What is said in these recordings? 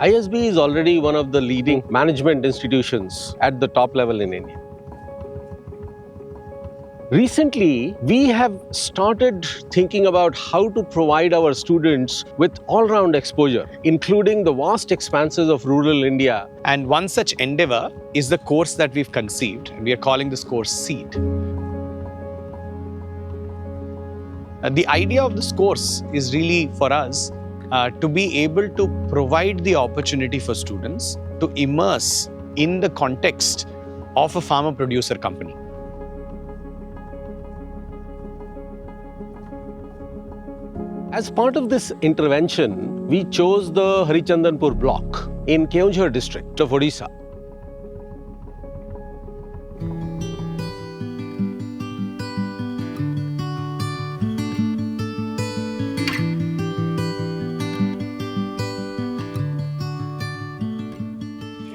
ISB is already one of the leading management institutions at the top level in India. Recently, we have started thinking about how to provide our students with all-round exposure, including the vast expanses of rural India. And one such endeavor is the course that we've conceived. We are calling this course SEED. The idea of this course is really for us to be able to provide the opportunity for students to immerse in the context of a farmer-producer company. As part of this intervention, we chose the Harichandanpur block in Keonjhar district of Odisha.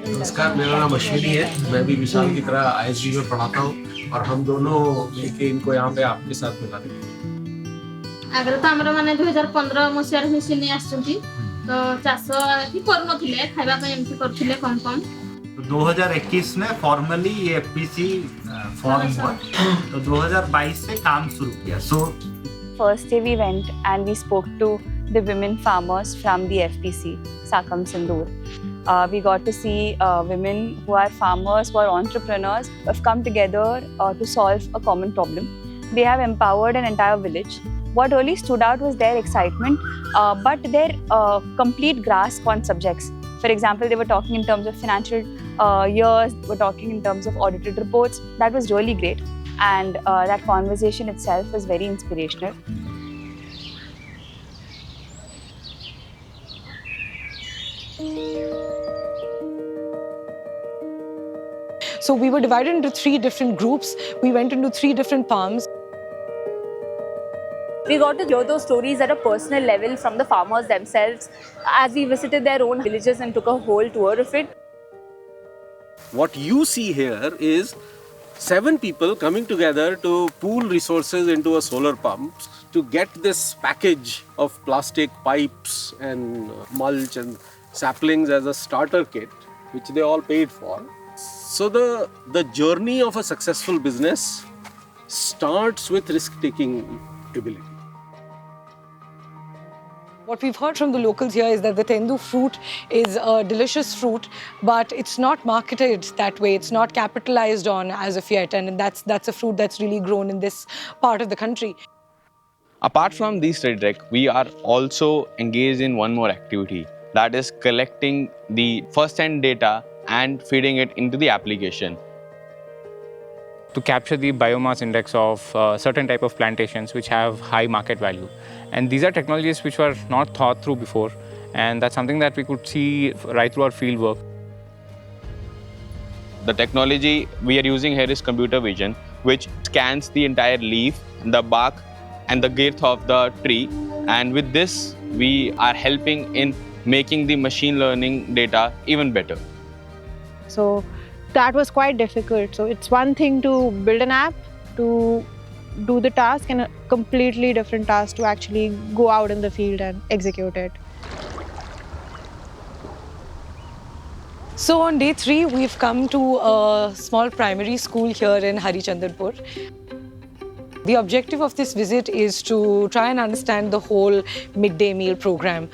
नमस्कार, मेरा नाम अश्विनी है। मैं भी विशाल की तरह ISB में पढ़ाता हूँ और हम दोनों मिलके इनको यहाँ पे आपके साथ मिला रहे हैं। आगरे तो हमरो माने 2015 मसिया रे मिसिनी आछंती तो चाष की करनथिले खाइबा पे एमती करथिले कम कम। 2021 में फॉर्मली ये FPC फॉर्म हुआ तो 2022 से काम शुरू किया। So first day we went and we spoke to the women farmers from the FPC Sakam Sindoor. We got to see women who are farmers, who are entrepreneurs, who have come together to solve a common problem. They have empowered an entire village. What really stood out was their excitement, but their complete grasp on subjects. For example, they were talking in terms of financial years, they were talking in terms of audited reports. That was really great. And that conversation itself was very inspirational. So we were divided into 3 different groups. We went into 3 different farms. We got to hear those stories at a personal level from the farmers themselves as we visited their own villages and took a whole tour of it. What you see here is 7 people coming together to pool resources into a solar pump to get this package of plastic pipes and mulch and saplings as a starter kit, which they all paid for. So the journey of a successful business starts with risk-taking ability. What we've heard from the locals here is that the tendu fruit is a delicious fruit, but it's not marketed that way. It's not capitalized on as of yet, and that's a fruit that's really grown in this part of the country. Apart from these trade rec, we are also engaged in one more activity, that is collecting the first-hand data and feeding it into the application. To capture the biomass index of certain type of plantations which have high market value. And these are technologies which were not thought through before, and that's something that we could see right through our field work. The technology we are using here is computer vision, which scans the entire leaf, the bark and the girth of the tree. And with this, we are helping in making the machine learning data even better. So that was quite difficult. So it's one thing to build an app, to do the task, and a completely different task to actually go out in the field and execute it. So on day 3, we've come to a small primary school here in Harichandanpur. The objective of this visit is to try and understand the whole midday meal program.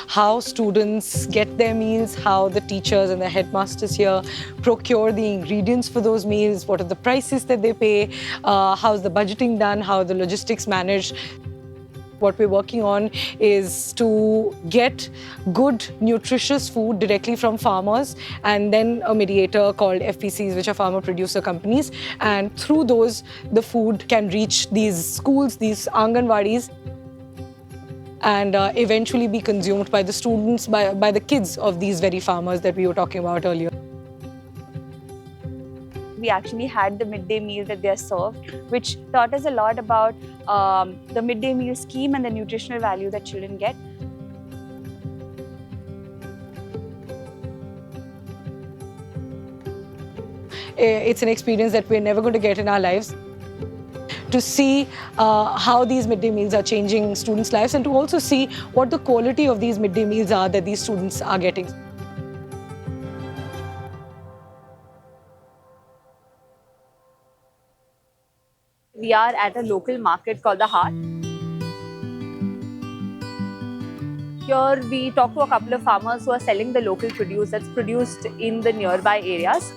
How students get their meals, how the teachers and the headmasters here procure the ingredients for those meals, what are the prices that they pay, how's the budgeting done, how are the logistics managed. What we're working on is to get good, nutritious food directly from farmers, and then a mediator called FPCs, which are farmer producer companies. And through those, the food can reach these schools, these Anganwadis, and eventually be consumed by the students, by the kids of these very farmers that we were talking about earlier. We actually had the midday meal that they are served, which taught us a lot about the midday meal scheme and the nutritional value that children get. It's an experience that we're never going to get in our lives. to see how these midday meals are changing students' lives, and to also see what the quality of these midday meals are that these students are getting. We are at a local market called the Heart. Here we talk to a couple of farmers who are selling the local produce that's produced in the nearby areas.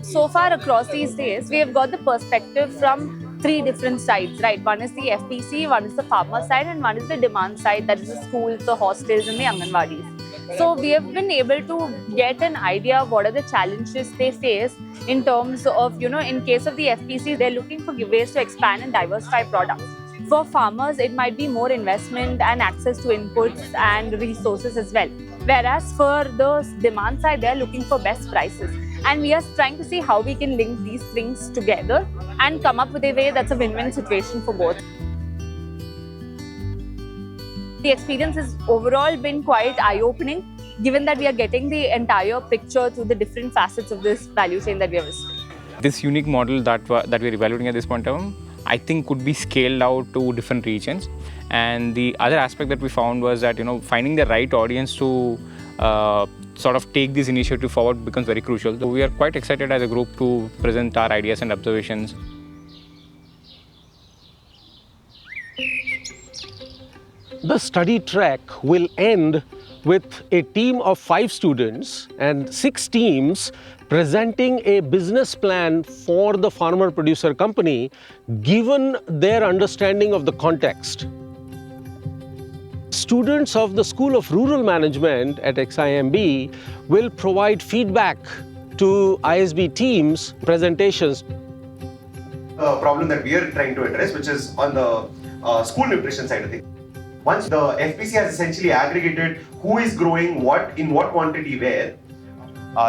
So far across these days, we have got the perspective from 3 different sides, right? One is the FPC, one is the farmer side, and one is the demand side, that is the schools, the hostels and the Anganwadis. So we have been able to get an idea of what are the challenges they face in terms of, in case of the FPC, they're looking for ways to expand and diversify products. For farmers, it might be more investment and access to inputs and resources as well. Whereas for the demand side, they're looking for best prices. And we are trying to see how we can link these things together and come up with a way that's a win-win situation for both. The experience has overall been quite eye-opening, given that we are getting the entire picture through the different facets of this value chain that we are visiting. This unique model that we're evaluating at this point in time, I think could be scaled out to different regions. And the other aspect that we found was that, finding the right audience to sort of take this initiative forward becomes very crucial. So we are quite excited as a group to present our ideas and observations. The study track will end with a team of 5 students and 6 teams presenting a business plan for the farmer-producer company given their understanding of the context. Students of the School of Rural Management at XIMB will provide feedback to ISB teams' presentations. The problem that we are trying to address, which is on the school nutrition side of things. Once the FPC has essentially aggregated who is growing what, in what quantity, where,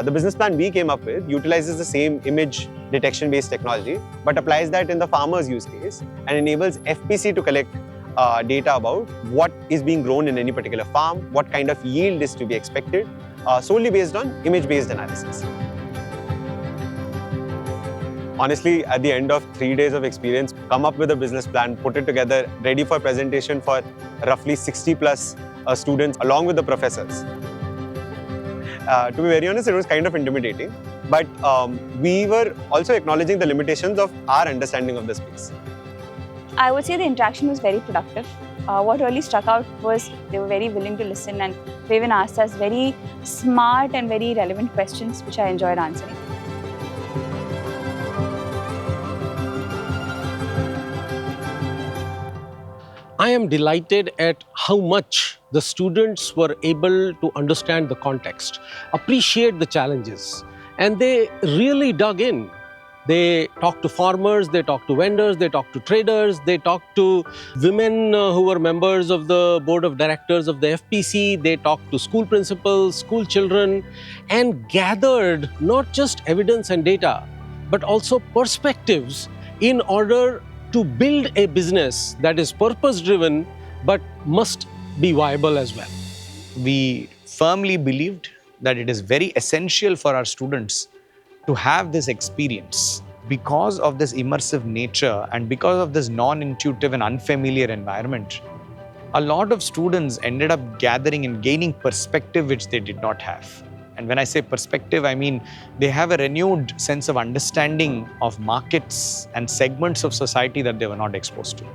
the business plan we came up with utilizes the same image detection based technology, but applies that in the farmer's use case and enables FPC to collect data about what is being grown in any particular farm, what kind of yield is to be expected, solely based on image-based analysis. Honestly, at the end of 3 days of experience, come up with a business plan, put it together, ready for presentation for roughly 60 plus students along with the professors. To be very honest, it was kind of intimidating, but we were also acknowledging the limitations of our understanding of the space. I would say the interaction was very productive. What really struck out was they were very willing to listen, and they even asked us very smart and very relevant questions, which I enjoyed answering. I am delighted at how much the students were able to understand the context, appreciate the challenges, and they really dug in. They talked to farmers, they talked to vendors, they talked to traders, they talked to women who were members of the board of directors of the FPC, they talked to school principals, school children, and gathered not just evidence and data, but also perspectives in order to build a business that is purpose-driven but must be viable as well. We firmly believed that it is very essential for our students to have this experience. Because of this immersive nature and because of this non-intuitive and unfamiliar environment, a lot of students ended up gathering and gaining perspective which they did not have. And when I say perspective, I mean they have a renewed sense of understanding of markets and segments of society that they were not exposed to.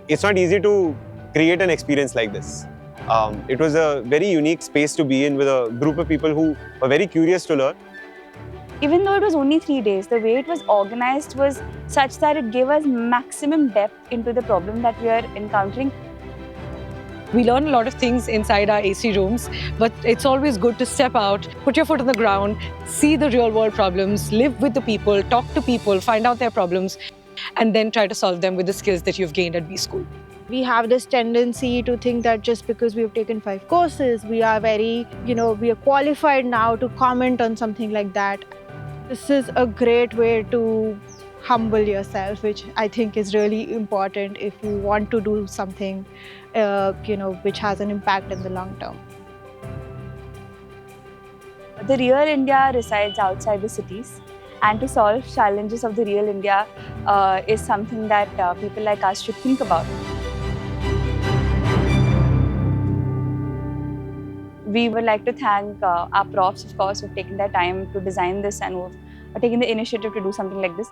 It's not easy to create an experience like this. It was a very unique space to be in with a group of people who were very curious to learn. Even though it was only 3 days, the way it was organized was such that it gave us maximum depth into the problem that we are encountering. We learn a lot of things inside our AC rooms, but it's always good to step out, put your foot on the ground, see the real world problems, live with the people, talk to people, find out their problems, and then try to solve them with the skills that you've gained at B School. We have this tendency to think that just because we've taken 5 courses, we are very, we are qualified now to comment on something like that. This is a great way to humble yourself, which I think is really important if you want to do something, which has an impact in the long term. The real India resides outside the cities, and to solve challenges of the real India is something that people like us should think about. We would like to thank our profs, of course, who've taken their time to design this and who've taken the initiative to do something like this.